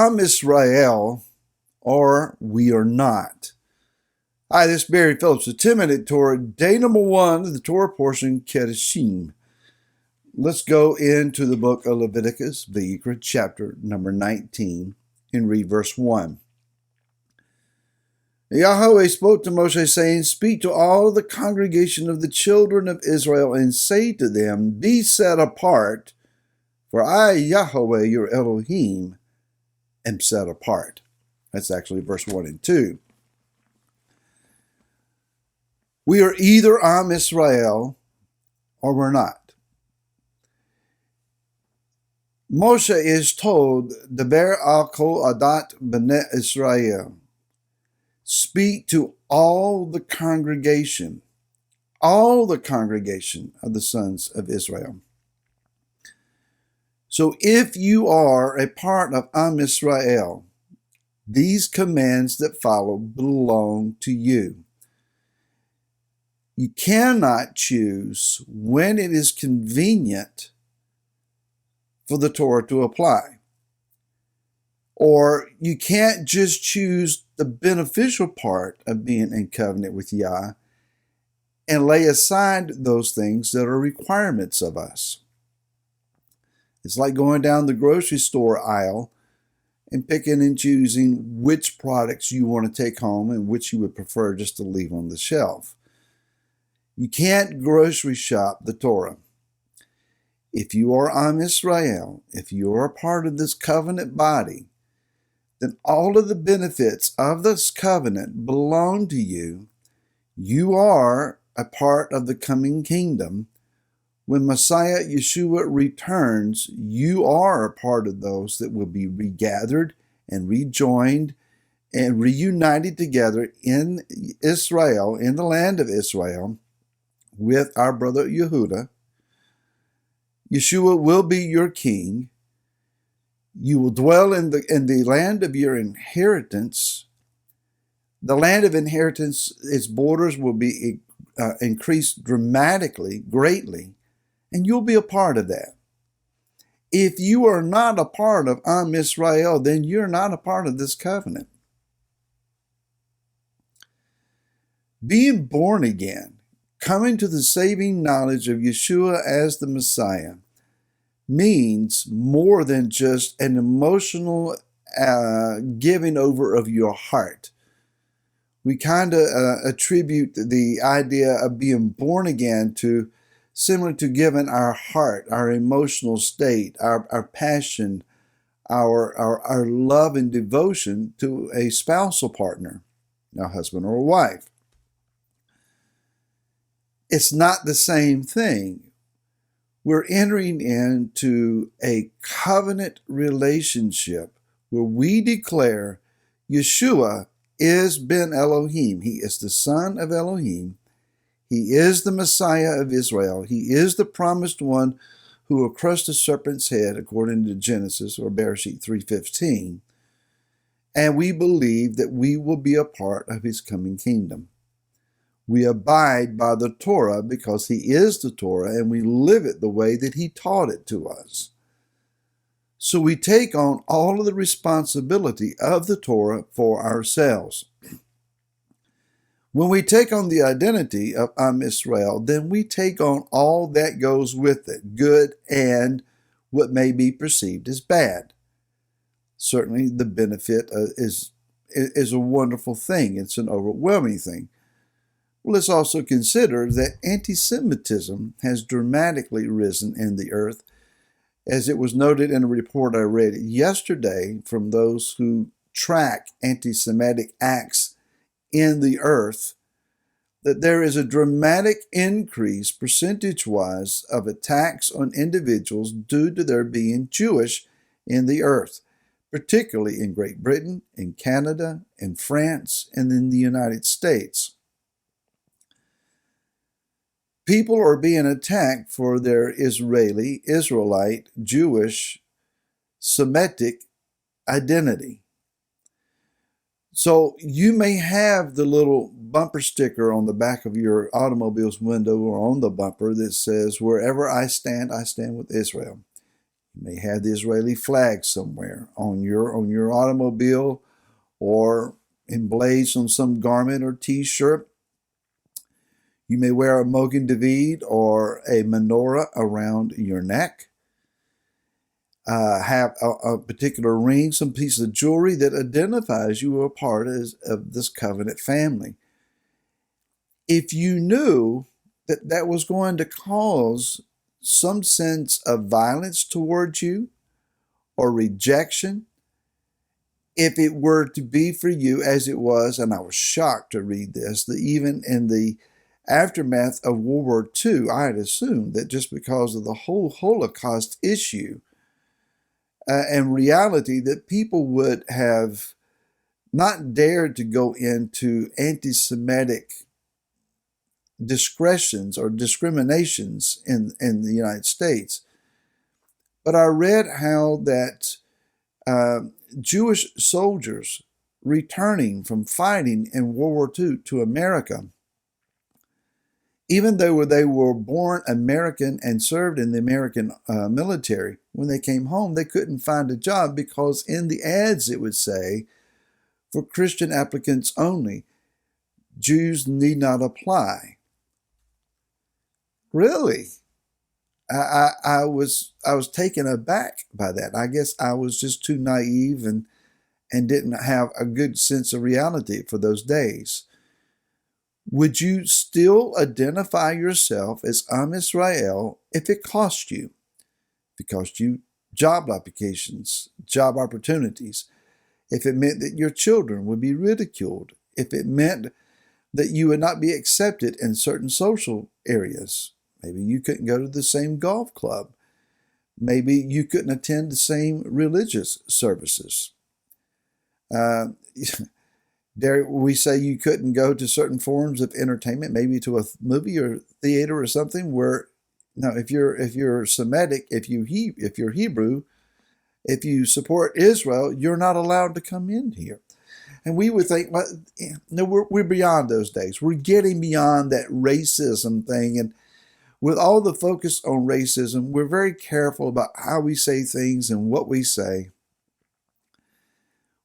Am Yisrael or we are not. Hi, this is Barry Phillips with 10-Minute Torah, day number 1 of the Torah portion, Kedoshim. Let's go into the book of Leviticus, Vayikra, chapter number 19, and read verse 1. Yahweh spoke to Moshe, saying, "Speak to all the congregation of the children of Israel, and say to them, Be set apart, for I, Yahweh, your Elohim, am set apart." That's actually verse 1 and 2. We are either Am Yisrael or we're not. Moshe is told, Deber al kol adat b'nei Israel. Speak to all the congregation of the sons of Israel. So if you are a part of Am Yisrael, these commands that follow belong to you. You cannot choose when it is convenient for the Torah to apply. Or you can't just choose the beneficial part of being in covenant with Yah and lay aside those things that are requirements of us. It's like going down the grocery store aisle and picking and choosing which products you want to take home and which you would prefer just to leave on the shelf. You can't grocery shop the Torah. If you are Am Yisrael, if you are a part of this covenant body, then all of the benefits of this covenant belong to you. You are a part of the coming kingdom. When Messiah Yeshua returns, you are a part of those that will be regathered and rejoined and reunited together in Israel, in the land of Israel, with our brother Yehuda. Yeshua will be your king. You will dwell in the land of your inheritance. The land of inheritance, its borders will be increased dramatically, greatly, and you'll be a part of that. If you are not a part of Am Yisrael, then you're not a part of this covenant. Being born again, coming to the saving knowledge of Yeshua as the Messiah, means more than just an emotional giving over of your heart. We kind of attribute the idea of being born again to similar to giving our heart, our emotional state, our passion, our love and devotion to a spousal partner, a husband or a wife. It's not the same thing. We're entering into a covenant relationship where we declare Yeshua is Ben Elohim. He is the son of Elohim. He is the Messiah of Israel. He is the promised one who will crush the serpent's head, according to Genesis or Bereshit 3:15. And we believe that we will be a part of his coming kingdom. We abide by the Torah because he is the Torah, and we live it the way that he taught it to us. So we take on all of the responsibility of the Torah for ourselves. When we take on the identity of Am Yisrael, then we take on all that goes with it, good and what may be perceived as bad. Certainly the benefit is a wonderful thing. It's an overwhelming thing. Let's also consider that anti-Semitism has dramatically risen in the earth, as it was noted in a report I read yesterday from those who track anti-Semitic acts in the earth, that there is a dramatic increase percentage-wise of attacks on individuals due to their being Jewish in the earth, particularly in Great Britain, in Canada, in France, and in the United States. People are being attacked for their Israeli, Israelite, Jewish, Semitic identity. So you may have the little bumper sticker on the back of your automobile's window or on the bumper that says, "Wherever I stand with Israel." You may have the Israeli flag somewhere on your automobile or emblazed on some garment or t-shirt. You may wear a Mogen David or a menorah around your neck. Have a particular ring, some piece of jewelry that identifies you are a part of this covenant family. If you knew that that was going to cause some sense of violence towards you or rejection, if it were to be for you as it was, and I was shocked to read this, that even in the aftermath of World War II, I had assumed that just because of the whole Holocaust issue and reality, that people would have not dared to go into anti-Semitic discretions or discriminations in the United States. But I read how that Jewish soldiers returning from fighting in World War II to America, even though they were born American and served in the American military, when they came home, they couldn't find a job because in the ads it would say, for Christian applicants only, Jews need not apply. Really? I was taken aback by that. I guess I was just too naive and didn't have a good sense of reality for those days. Would you still identify yourself as Am Yisrael if it cost you? If it cost you job applications, job opportunities, if it meant that your children would be ridiculed, if it meant that you would not be accepted in certain social areas. Maybe you couldn't go to the same golf club. Maybe you couldn't attend the same religious services. There, we say you couldn't go to certain forms of entertainment, maybe to a movie or theater or something. Where, no, if you're Semitic, if you're Hebrew, if you support Israel, you're not allowed to come in here. And we would think, well, no, we're beyond those days. We're getting beyond that racism thing. And with all the focus on racism, we're very careful about how we say things and what we say.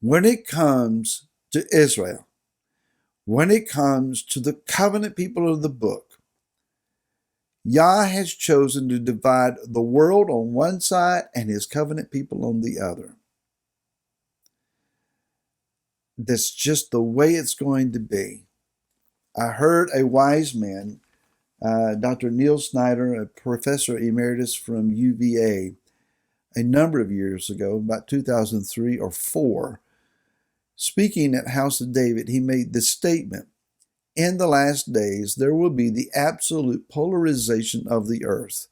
When it comes to Israel, when it comes to the covenant people of the book, Yah has chosen to divide the world on one side and his covenant people on the other. That's just the way it's going to be. I heard a wise man, Dr. Neil Snyder, a professor emeritus from UVA, a number of years ago, about 2003 or 4, speaking at House of David, he made this statement: in the last days, there will be the absolute polarization of the earth.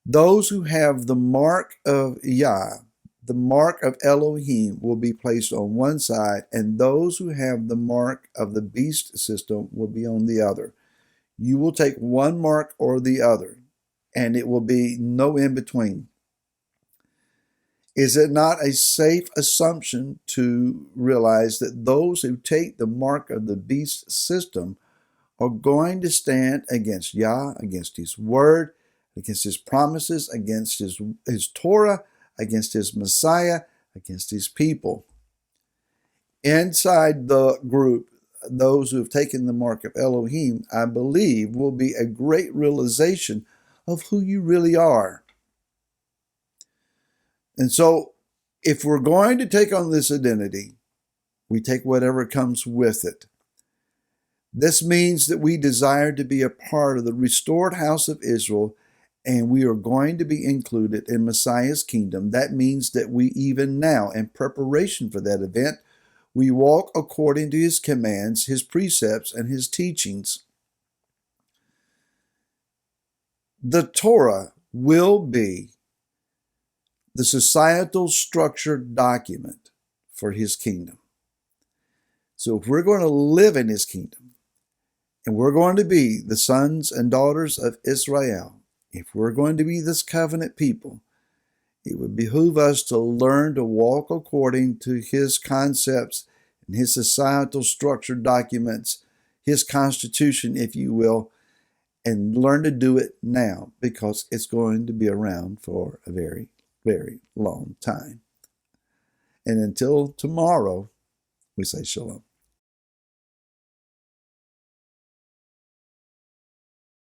Those who have the mark of Yah, the mark of Elohim, will be placed on one side, and those who have the mark of the beast system will be on the other. You will take one mark or the other, and it will be no in between. Is it not a safe assumption to realize that those who take the mark of the beast system are going to stand against Yah, against his word, against his promises, against his Torah, against his Messiah, against his people? Inside the group, those who have taken the mark of Elohim, I believe, will be a great realization of who you really are. And so, if we're going to take on this identity, we take whatever comes with it. This means that we desire to be a part of the restored house of Israel, and we are going to be included in Messiah's kingdom. That means that we, even now, in preparation for that event, we walk according to his commands, his precepts, and his teachings. The Torah will be the societal structure document for his kingdom. So if we're going to live in his kingdom, and we're going to be the sons and daughters of Israel, if we're going to be this covenant people, it would behoove us to learn to walk according to his concepts and his societal structure documents, his constitution, if you will, and learn to do it now, because it's going to be around for a very, very long time. And until tomorrow, we say shalom.